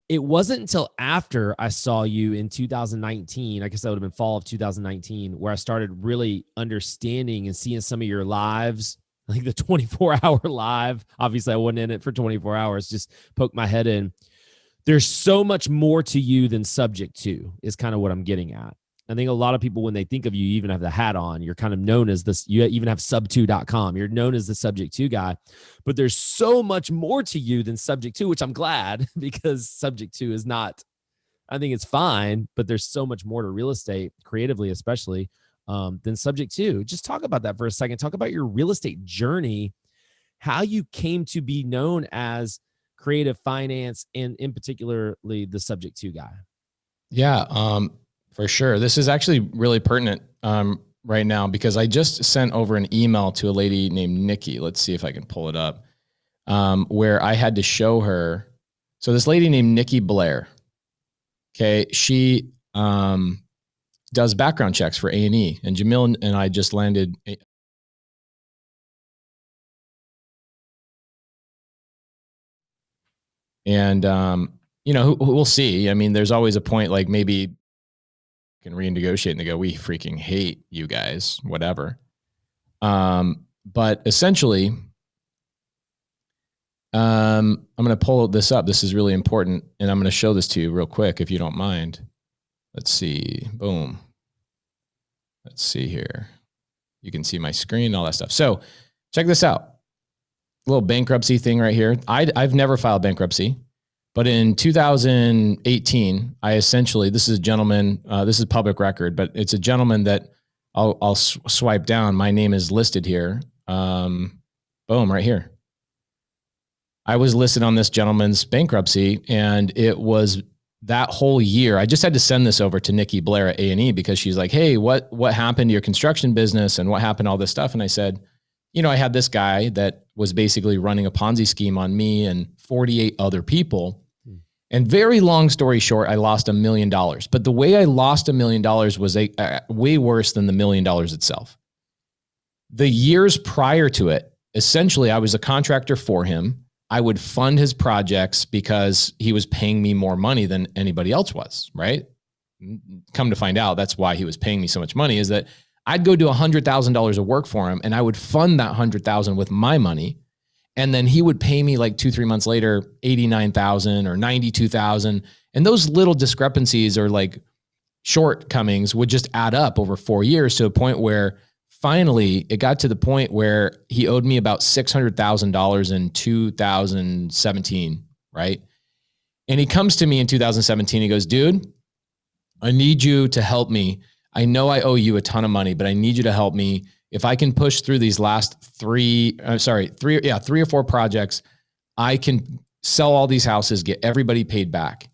it wasn't until after I saw you in 2019, I guess that would have been fall of 2019, where I started really understanding and seeing some of your lives, like the 24-hour live. Obviously, I wasn't in it for 24 hours, just poked my head in. There's so much more to you than subject to, is kind of what I'm getting at. I think a lot of people, when they think of you, even have the hat on. You're kind of known as this. You even have sub2.com. You're known as the subject to guy, but there's so much more to you than subject to, which I'm glad, because subject to is not, I think it's fine, but there's so much more to real estate, creatively, especially, than subject to. Just talk about that for a second. Talk about your real estate journey, how you came to be known as creative finance, and in particularly the subject to guy. Yeah. For sure. This is actually really pertinent right now, because I just sent over an email to a lady named Nikki. Let's see if I can pull it up, where I had to show her. So this lady named Nikki Blair, okay, she does background checks for A&E, and Jamil and I just landed. And, we'll see. I mean, there's always a point, like maybe can renegotiate and they go, we freaking hate you guys, whatever. But essentially, I'm going to pull this up. This is really important. And I'm going to show this to you real quick, if you don't mind. Let's see. Boom. Let's see here. You can see my screen and all that stuff. So check this out. A little bankruptcy thing right here. I've never filed bankruptcy. But in 2018, I essentially, this is a gentleman, this is public record, but it's a gentleman that I'll swipe down. My name is listed here. Boom, right here. I was listed on this gentleman's bankruptcy, and it was that whole year. I just had to send this over to Nikki Blair at A&E, because she's like, hey, what happened to your construction business, and what happened to all this stuff? And I said, I had this guy that was basically running a Ponzi scheme on me and 48 other people. And very long story short, I lost $1 million. But the way I lost $1 million was way worse than the $1 million itself. The years prior to it, essentially, I was a contractor for him. I would fund his projects because he was paying me more money than anybody else was, right? Come to find out, that's why he was paying me so much money, is that I'd go do $100,000 of work for him, and I would fund that $100,000 with my money. And then he would pay me like 2-3 months later, $89,000 or $92,000. And those little discrepancies or like shortcomings would just add up over 4 years, to a point where finally it got to the point where he owed me about $600,000 in 2017, right? And he comes to me in 2017, he goes, dude, I need you to help me. I know I owe you a ton of money, but I need you to help me. If I can push through these last three or four projects, I can sell all these houses, get everybody paid back.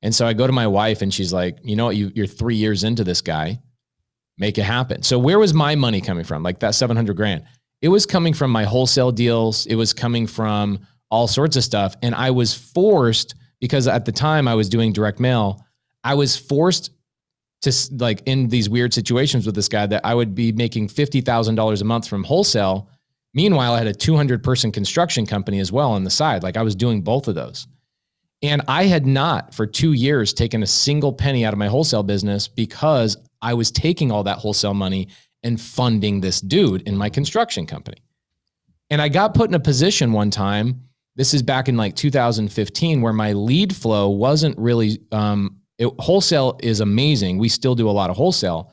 And so I go to my wife, and she's like, you know what, you're 3 years into this guy, make it happen. So where was my money coming from? Like that $700,000, it was coming from my wholesale deals. It was coming from all sorts of stuff. And I was forced, because at the time I was doing direct mail, I was forced to, like, in these weird situations with this guy, that I would be making $50,000 a month from wholesale. Meanwhile, I had a 200-person construction company as well on the side. Like, I was doing both of those. And I had not for 2 years taken a single penny out of my wholesale business, because I was taking all that wholesale money and funding this dude in my construction company. And I got put in a position one time, this is back in like 2015, where my lead flow wasn't really, wholesale is amazing. We still do a lot of wholesale,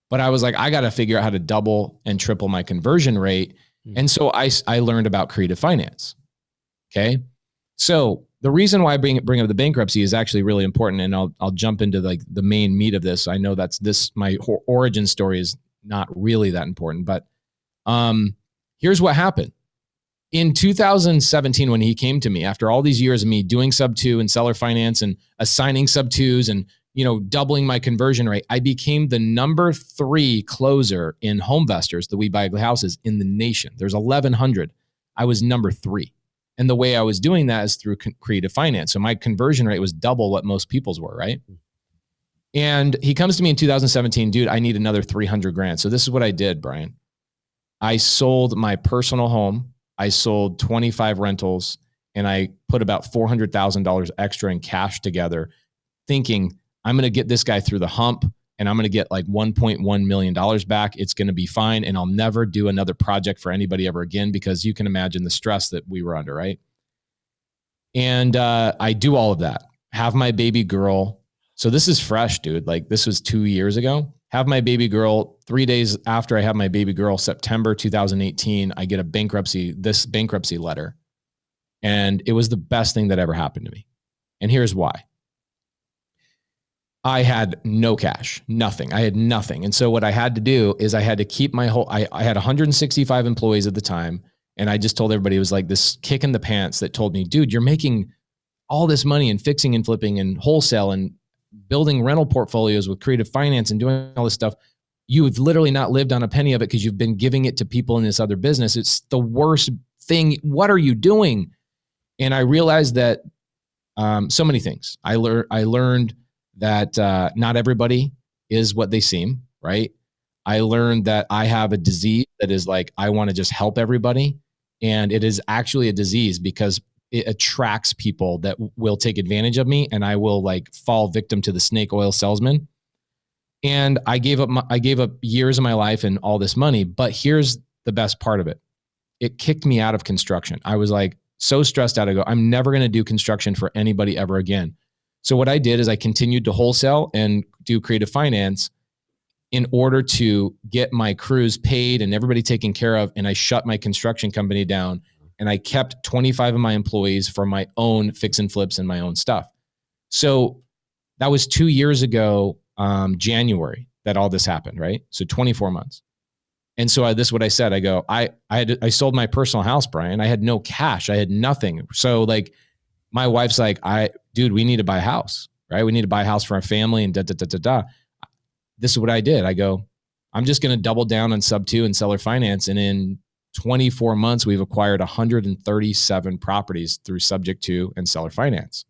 but I was like, I got to figure out how to double and triple my conversion rate. And so I learned about creative finance. Okay. So the reason why I bring up the bankruptcy is actually really important. And I'll jump into like the main meat of this. I know my origin story is not really that important, but here's what happened. In 2017, when he came to me, after all these years of me doing sub 2 and seller finance and assigning sub 2s and, doubling my conversion rate, I became the number 3 closer in Homevestors, the We Buy Ugly Houses, in the nation. There's 1,100. I was number 3. And the way I was doing that is through creative finance. So my conversion rate was double what most people's were, right? And he comes to me in 2017, dude, I need another $300,000. So this is what I did, Brian. I sold my personal home. I sold 25 rentals, and I put about $400,000 extra in cash together, thinking I'm going to get this guy through the hump and I'm going to get like $1.1 million back. It's going to be fine. And I'll never do another project for anybody ever again, because you can imagine the stress that we were under, right? And I do all of that, have my baby girl. So this is fresh, dude. Like this was 2 years ago. Have my baby girl. 3 days after I have my baby girl, September 2018, I get this bankruptcy letter. And it was the best thing that ever happened to me. And here's why. I had no cash, nothing. I had nothing. And so what I had to do is I had to keep I had 165 employees at the time. And I just told everybody, it was like this kick in the pants that told me, dude, you're making all this money and fixing and flipping and wholesale and building rental portfolios with creative finance and doing all this stuff. You've literally not lived on a penny of it because you've been giving it to people in this other business. It's the worst thing. What are you doing? And I realized that so many things. I learned that not everybody is what they seem, right? I learned that I have a disease that is like, I want to just help everybody. And it is actually a disease because it attracts people that will take advantage of me, and I will like fall victim to the snake oil salesman. And I gave up years of my life and all this money. But here's the best part of it. It kicked me out of construction. I was like so stressed out. I go, I'm never going to do construction for anybody ever again. So what I did is I continued to wholesale and do creative finance in order to get my crews paid and everybody taken care of. And I shut my construction company down, and I kept 25 of my employees for my own fix and flips and my own stuff. So that was 2 years ago, January, that all this happened, right? So 24 months. And so this is what I said. I go, I sold my personal house, Brian. I had no cash. I had nothing. So like my wife's like, dude, we need to buy a house, right? We need to buy a house for our family and This is what I did. I go, I'm just going to double down on sub 2 and seller finance. And in 24 months, we've acquired 137 properties through subject to and seller finance,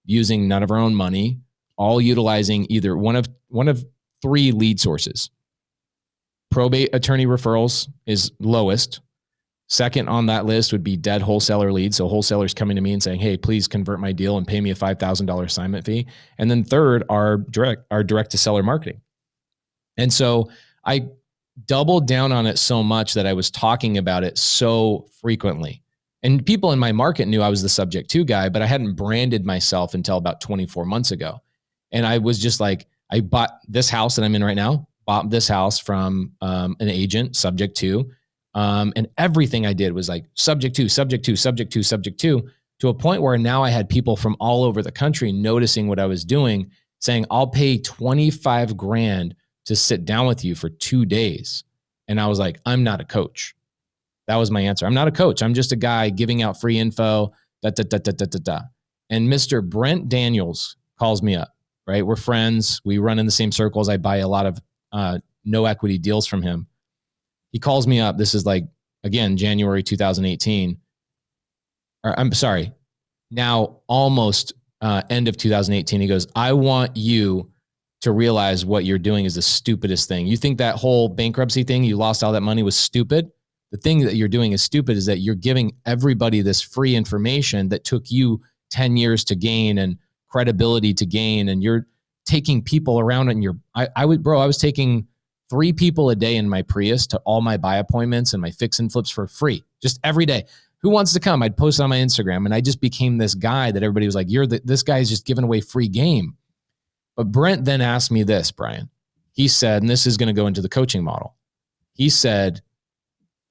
using none of our own money, all utilizing either one of 3 lead sources. Probate attorney referrals is lowest. Second on that list would be dead wholesaler leads. So wholesalers coming to me and saying, hey, please convert my deal and pay me a $5,000 assignment fee. And then third are direct to seller marketing. And so I doubled down on it so much that I was talking about it so frequently. And people in my market knew I was the subject to guy, but I hadn't branded myself until about 24 months ago. And I was just like, I bought this house that I'm in right now, bought this house from an agent, subject to, and everything I did was like subject to, to a point where now I had people from all over the country noticing what I was doing, saying, I'll pay 25 grand to sit down with you for 2 days. And I was like, I'm not a coach. That was my answer. I'm not a coach. I'm just a guy giving out free info, And Mr. Brent Daniels calls me up, right? We're friends. We run in the same circles. I buy a lot of no equity deals from him. He calls me up. This is like, again, January 2018. Or I'm sorry, now almost end of 2018. He goes, I want you to realize what you're doing is the stupidest thing. You think that whole bankruptcy thing, you lost all that money, was stupid? The thing that you're doing is stupid is that you're giving everybody this free information that took you 10 years to gain and credibility to gain. And you're taking people around and I was taking 3 people a day in my Prius to all my buy appointments and my fix and flips for free, just every day. Who wants to come? I'd post on my Instagram, and I just became this guy that everybody was like, this guy is just giving away free game. But Brent then asked me this, Brian. He said, and this is going to go into the coaching model. He said,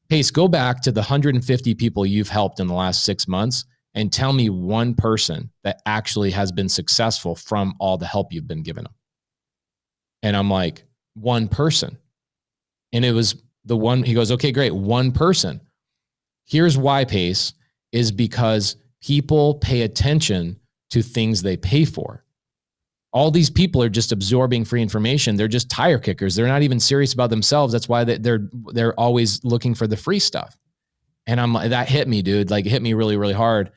Pace, go back to the 150 people you've helped in the last 6 months and tell me one person that actually has been successful from all the help you've been giving them. And I'm like, one person. And it was the one, he goes, okay, great. One person. Here's why, Pace, is because people pay attention to things they pay for. All these people are just absorbing free information. They're just tire kickers. They're not even serious about themselves. That's why they're always looking for the free stuff. And I'm like, that hit me, dude. Like, it hit me really, really hard.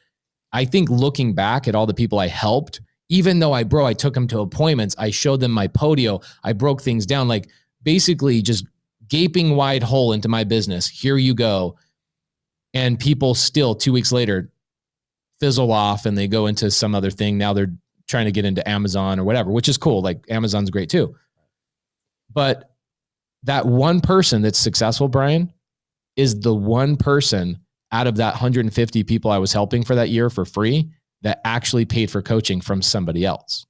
I think looking back at all the people I helped, even though I took them to appointments, I showed them my podio, I broke things down, like basically just gaping wide hole into my business. Here you go. And people still 2 weeks later fizzle off and they go into some other thing. Now they're trying to get into Amazon or whatever, which is cool. Like Amazon's great too. But that one person that's successful, Brian, is the one person out of that 150 people I was helping for that year for free that actually paid for coaching from somebody else.